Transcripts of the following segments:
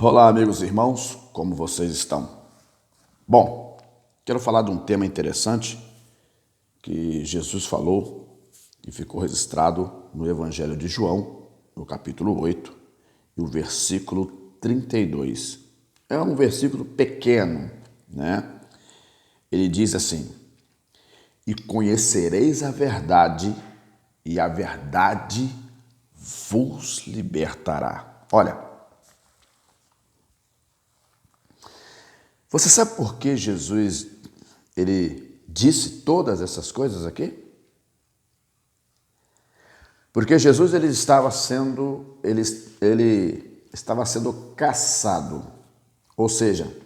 Olá, amigos e irmãos, como vocês estão? Bom, quero falar de um tema interessante que Jesus falou e ficou registrado no Evangelho de João, no capítulo 8, e o versículo 32. É um versículo pequeno, né? Ele diz assim: E conhecereis a verdade, e a verdade vos libertará. Olha, você sabe por que Jesus ele disse todas essas coisas aqui? Porque Jesus ele estava sendo caçado. Ou seja,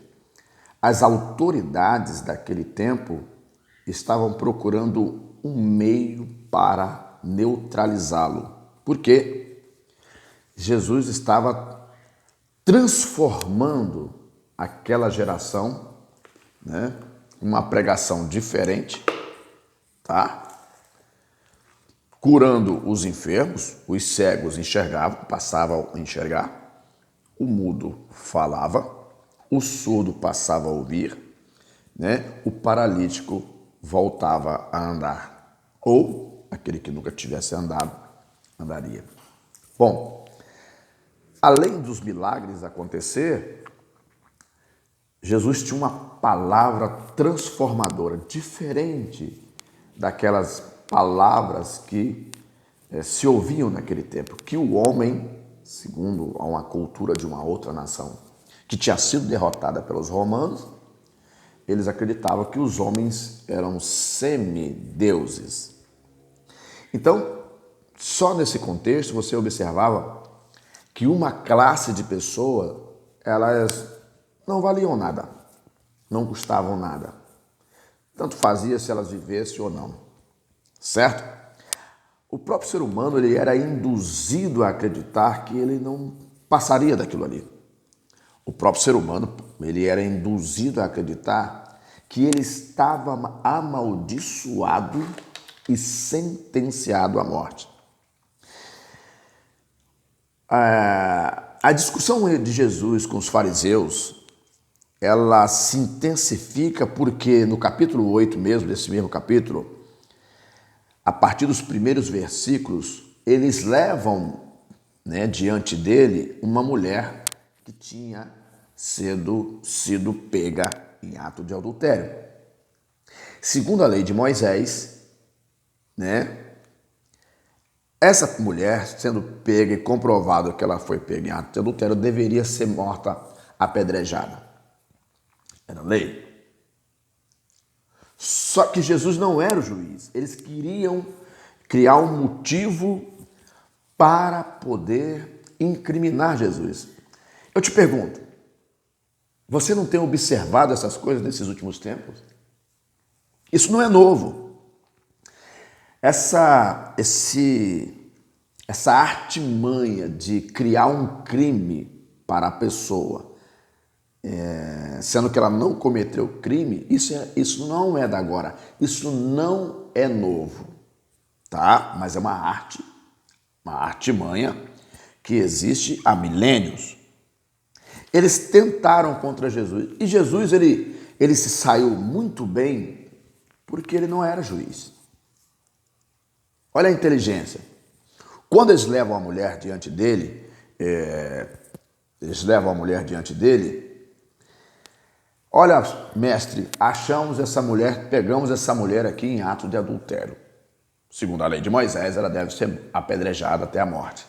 as autoridades daquele tempo estavam procurando um meio para neutralizá-lo. Porque Jesus estava transformando aquela geração, né? Uma pregação diferente, tá? Curando os enfermos, os cegos enxergavam, passavam a enxergar, o mudo falava, o surdo passava a ouvir, né? O paralítico voltava a andar, ou aquele que nunca tivesse andado, andaria. Bom, além dos milagres acontecer, Jesus tinha uma palavra transformadora, diferente daquelas palavras que se ouviam naquele tempo, que o homem, segundo uma cultura de uma outra nação, que tinha sido derrotada pelos romanos, eles acreditavam que os homens eram semideuses. Então, só nesse contexto você observava que uma classe de pessoa, elas não valiam nada, não custavam nada. Tanto fazia se elas vivessem ou não, certo? O próprio ser humano ele era induzido a acreditar que ele não passaria daquilo ali. O próprio ser humano ele era induzido a acreditar que ele estava amaldiçoado e sentenciado à morte. A discussão de Jesus com os fariseus ela se intensifica porque no capítulo 8 mesmo, desse mesmo capítulo, a partir dos primeiros versículos, eles levam, né, diante dele uma mulher que tinha sido pega em ato de adultério. Segundo a lei de Moisés, né, essa mulher, sendo pega e comprovado que ela foi pega em ato de adultério, deveria ser morta apedrejada. Era lei. Só que Jesus não era o juiz. Eles queriam criar um motivo para poder incriminar Jesus. Eu te pergunto, você não tem observado essas coisas nesses últimos tempos? Isso não é novo. Essa artimanha de criar um crime para a pessoa, sendo que ela não cometeu crime, isso não é da agora, isso não é novo, tá? Mas é uma artimanha que existe há milênios. Eles tentaram contra Jesus e Jesus ele se saiu muito bem porque ele não era juiz. Olha a inteligência. Quando eles levam a mulher diante dele, olha, mestre, pegamos essa mulher aqui em ato de adultério. Segundo a lei de Moisés, ela deve ser apedrejada até a morte.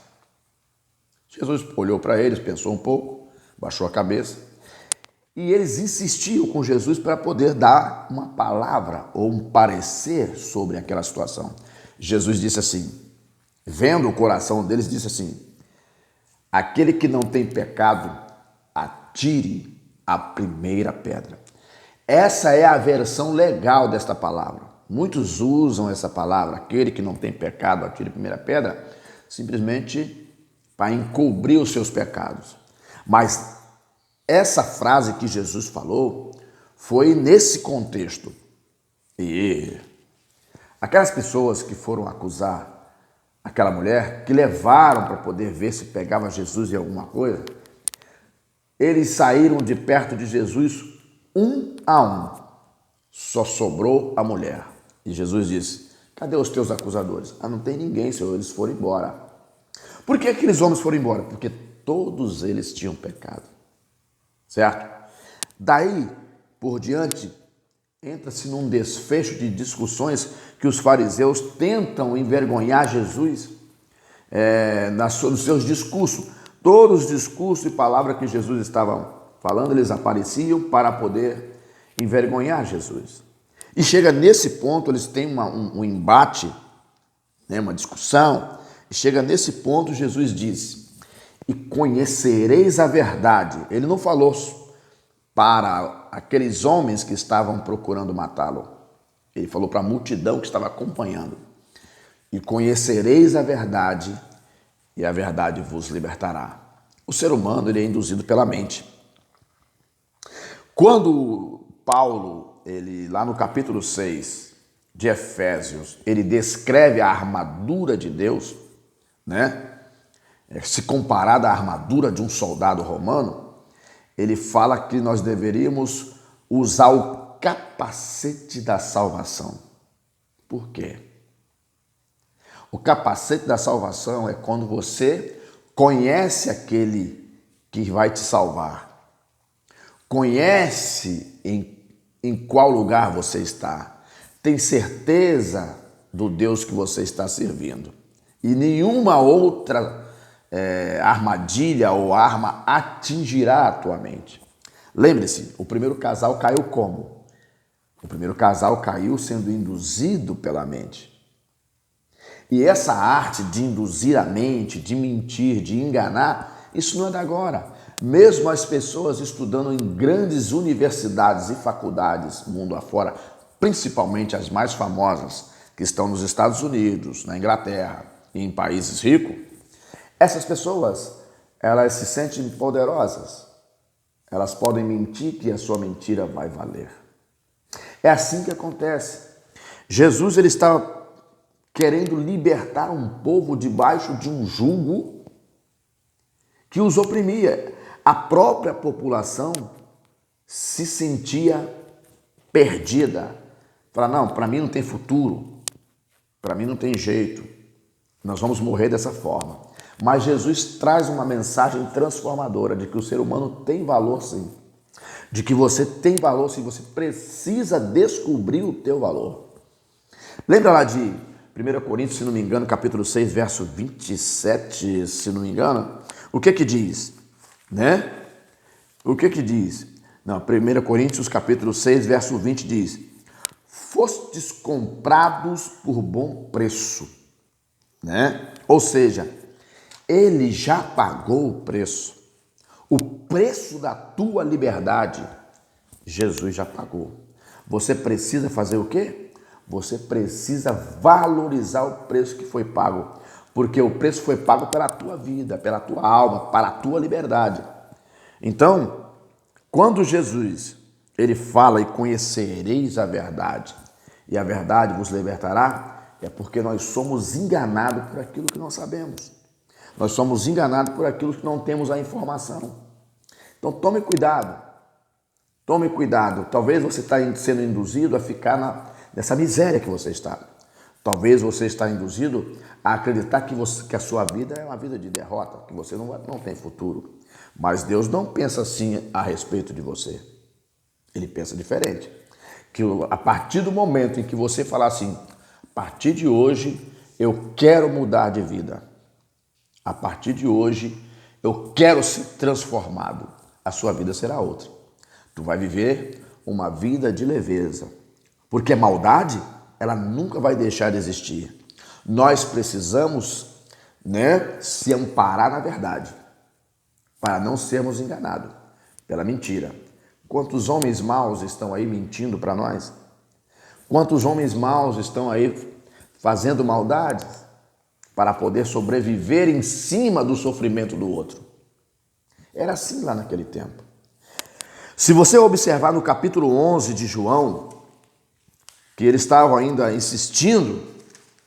Jesus olhou para eles, pensou um pouco, baixou a cabeça, e eles insistiam com Jesus para poder dar uma palavra ou um parecer sobre aquela situação. Jesus disse assim, vendo o coração deles, disse assim, aquele que não tem pecado, atire a primeira pedra. Essa é a versão legal desta palavra. Muitos usam essa palavra, aquele que não tem pecado, atire a primeira pedra, simplesmente para encobrir os seus pecados. Mas essa frase que Jesus falou foi nesse contexto. E aquelas pessoas que foram acusar aquela mulher, que levaram para poder ver se pegava Jesus em alguma coisa, eles saíram de perto de Jesus um a um. Só sobrou a mulher. E Jesus disse: cadê os teus acusadores? Ah, não tem ninguém, Senhor, eles foram embora. Por que aqueles homens foram embora? Porque todos eles tinham pecado. Certo? Daí por diante, entra-se num desfecho de discussões que os fariseus tentam envergonhar Jesus nos seus discursos. Todos os discursos e palavras que Jesus estava falando, eles apareciam para poder envergonhar Jesus. E chega nesse ponto, eles têm um embate, né, uma discussão, e chega nesse ponto, Jesus disse: e conhecereis a verdade. Ele não falou para aqueles homens que estavam procurando matá-lo. Ele falou para a multidão que estava acompanhando: e conhecereis a verdade, e a verdade vos libertará. O ser humano, ele é induzido pela mente. Quando Paulo, lá no capítulo 6 de Efésios, ele descreve a armadura de Deus, né? Se comparada à armadura de um soldado romano, ele fala que nós deveríamos usar o capacete da salvação. Por quê? O capacete da salvação é quando você conhece aquele que vai te salvar. Conhece em qual lugar você está. Tem certeza do Deus que você está servindo. E nenhuma outra armadilha ou arma atingirá a tua mente. Lembre-se, o primeiro casal caiu como? O primeiro casal caiu sendo induzido pela mente. E essa arte de induzir a mente, de mentir, de enganar, isso não é da agora. Mesmo as pessoas estudando em grandes universidades e faculdades mundo afora, principalmente as mais famosas, que estão nos Estados Unidos, na Inglaterra e em países ricos, essas pessoas, elas se sentem poderosas. Elas podem mentir que a sua mentira vai valer. É assim que acontece. Jesus, ele está querendo libertar um povo debaixo de um jugo que os oprimia. A própria população se sentia perdida. Fala: não, para mim não tem futuro, para mim não tem jeito, nós vamos morrer dessa forma. Mas Jesus traz uma mensagem transformadora de que o ser humano tem valor sim, de que você tem valor sim, você precisa descobrir o teu valor. Lembra lá de 1 Coríntios, se não me engano, capítulo 6, verso 27, se não me engano, o que que diz? Né? O que que diz? Não, 1 Coríntios, capítulo 6, verso 20 diz: fostes comprados por bom preço, né? Ou seja, ele já pagou o preço. O preço da tua liberdade, Jesus já pagou. Você precisa fazer o quê? Você precisa valorizar o preço que foi pago. Porque o preço foi pago pela tua vida, pela tua alma, para a tua liberdade. Então, quando Jesus, ele fala: e conhecereis a verdade, e a verdade vos libertará, é porque nós somos enganados por aquilo que não sabemos. Nós somos enganados por aquilo que não temos a informação. Então tome cuidado. Tome cuidado. Talvez você está sendo induzido a ficar nessa miséria que você está. Talvez você está induzido a acreditar que a sua vida é uma vida de derrota, que você não tem futuro. Mas Deus não pensa assim a respeito de você. Ele pensa diferente. Que a partir do momento em que você falar assim: a partir de hoje eu quero mudar de vida. A partir de hoje, eu quero ser transformado. A sua vida será outra. Tu vai viver uma vida de leveza. Porque a maldade, ela nunca vai deixar de existir. Nós precisamos, se amparar na verdade, para não sermos enganados pela mentira. Quantos homens maus estão aí mentindo para nós? Quantos homens maus estão aí fazendo maldades para poder sobreviver em cima do sofrimento do outro? Era assim lá naquele tempo. Se você observar no capítulo 11 de João, que eles estavam ainda insistindo,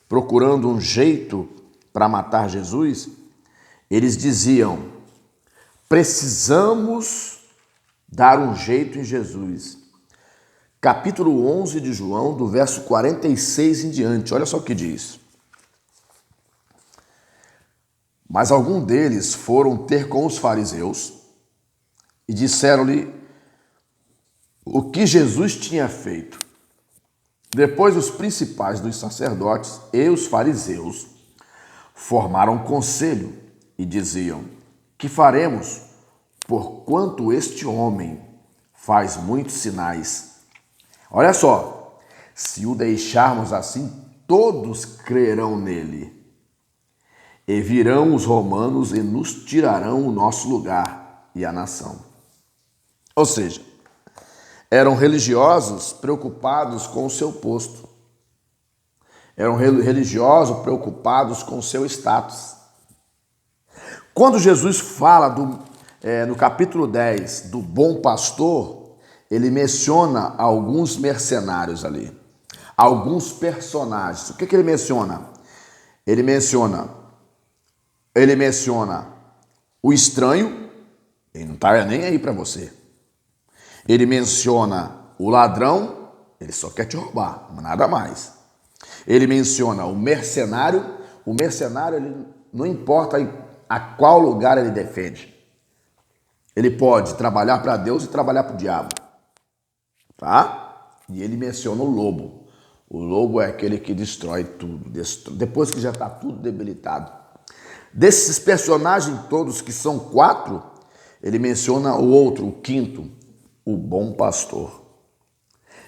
procurando um jeito para matar Jesus, eles diziam: Precisamos dar um jeito em Jesus. Capítulo 11 de João, do verso 46 em diante. Olha só o que diz. Mas alguns deles foram ter com os fariseus e disseram-lhe o que Jesus tinha feito. Depois os principais dos sacerdotes e os fariseus formaram um conselho e diziam: que faremos, porquanto este homem faz muitos sinais? Olha só, se o deixarmos assim, todos crerão nele. E virão os romanos e nos tirarão o nosso lugar e a nação. Ou seja, eram religiosos preocupados com o seu posto. Eram religiosos preocupados com o seu status. Quando Jesus fala no capítulo 10 do bom pastor, ele menciona alguns mercenários ali, alguns personagens. O que ele menciona? Ele menciona o estranho, ele não está nem aí para você. Ele menciona o ladrão, ele só quer te roubar, nada mais. Ele menciona o mercenário ele não importa a qual lugar ele defende. Ele pode trabalhar para Deus e trabalhar para o diabo. Tá? E ele menciona o lobo. O lobo é aquele que destrói tudo, depois que já está tudo debilitado. Desses personagens todos, que são 4, ele menciona o outro, o quinto, o bom pastor.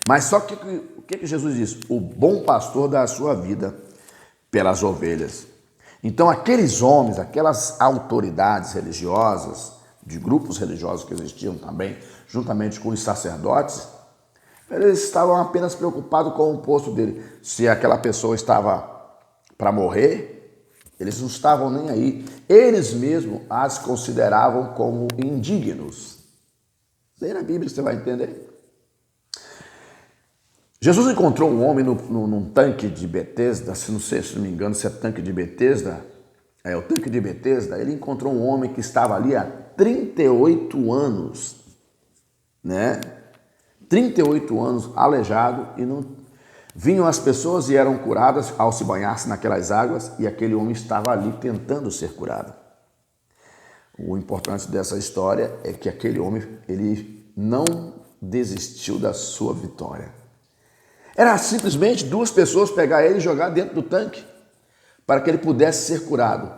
Mas só que o que Jesus diz? O bom pastor dá a sua vida pelas ovelhas. Então aqueles homens, aquelas autoridades religiosas, de grupos religiosos que existiam também, juntamente com os sacerdotes, eles estavam apenas preocupados com o posto dele. Se aquela pessoa estava para morrer, eles não estavam nem aí. Eles mesmos as consideravam como indignos. Leia na Bíblia, você vai entender. Jesus encontrou um homem num tanque de Betesda, se não me engano, se é tanque de Betesda, o tanque de Betesda. Ele encontrou um homem que estava ali há 38 anos, né? 38 anos aleijado, e não vinham as pessoas e eram curadas ao se banhar-se naquelas águas, e aquele homem estava ali tentando ser curado. O importante dessa história é que aquele homem, ele não desistiu da sua vitória. Era simplesmente 2 pessoas pegar ele e jogar dentro do tanque para que ele pudesse ser curado.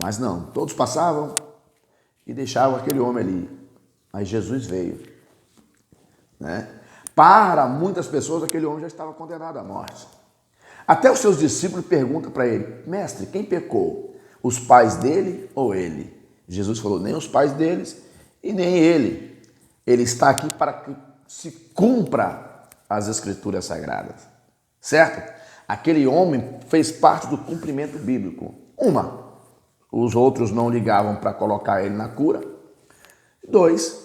Mas não, todos passavam e deixavam aquele homem ali. Aí Jesus veio, né? Para muitas pessoas, aquele homem já estava condenado à morte. Até os seus discípulos perguntam para ele: mestre, quem pecou? Os pais dele ou ele? Jesus falou: nem os pais deles e nem ele. Ele está aqui para que se cumpra as escrituras sagradas. Certo? Aquele homem fez parte do cumprimento bíblico. Os outros não ligavam para colocar ele na cura. 2,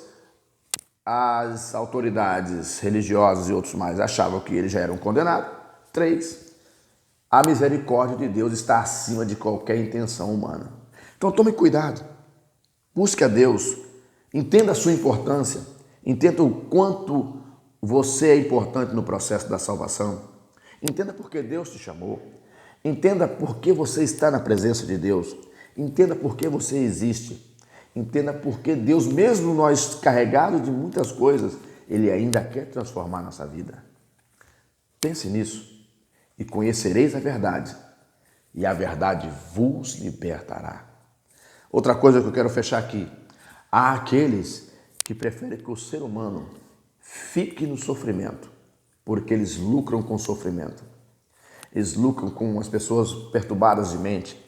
as autoridades religiosas e outros mais achavam que eles já eram condenados. 3, a misericórdia de Deus está acima de qualquer intenção humana. Então tome cuidado, busque a Deus, entenda a sua importância, entenda o quanto você é importante no processo da salvação, entenda por que Deus te chamou, entenda por que você está na presença de Deus, entenda por que você existe. Entenda porque Deus, mesmo nós carregados de muitas coisas, Ele ainda quer transformar nossa vida. Pense nisso e conhecereis a verdade, e a verdade vos libertará. Outra coisa que eu quero fechar aqui: há aqueles que preferem que o ser humano fique no sofrimento, porque eles lucram com o sofrimento. Eles lucram com as pessoas perturbadas de mente,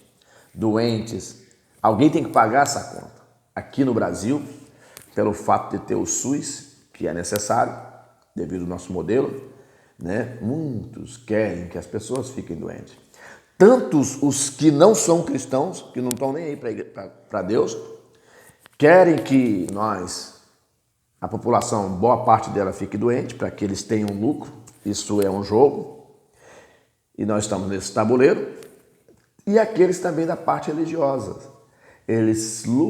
doentes. Alguém tem que pagar essa conta. Aqui no Brasil, pelo fato de ter o SUS, que é necessário, devido ao nosso modelo, né? Muitos querem que as pessoas fiquem doentes. Tantos os que não são cristãos, que não estão nem aí para Deus, querem que a população, boa parte dela, fique doente, para que eles tenham lucro. Isso é um jogo, e nós estamos nesse tabuleiro. E aqueles também da parte religiosa. Eles lucram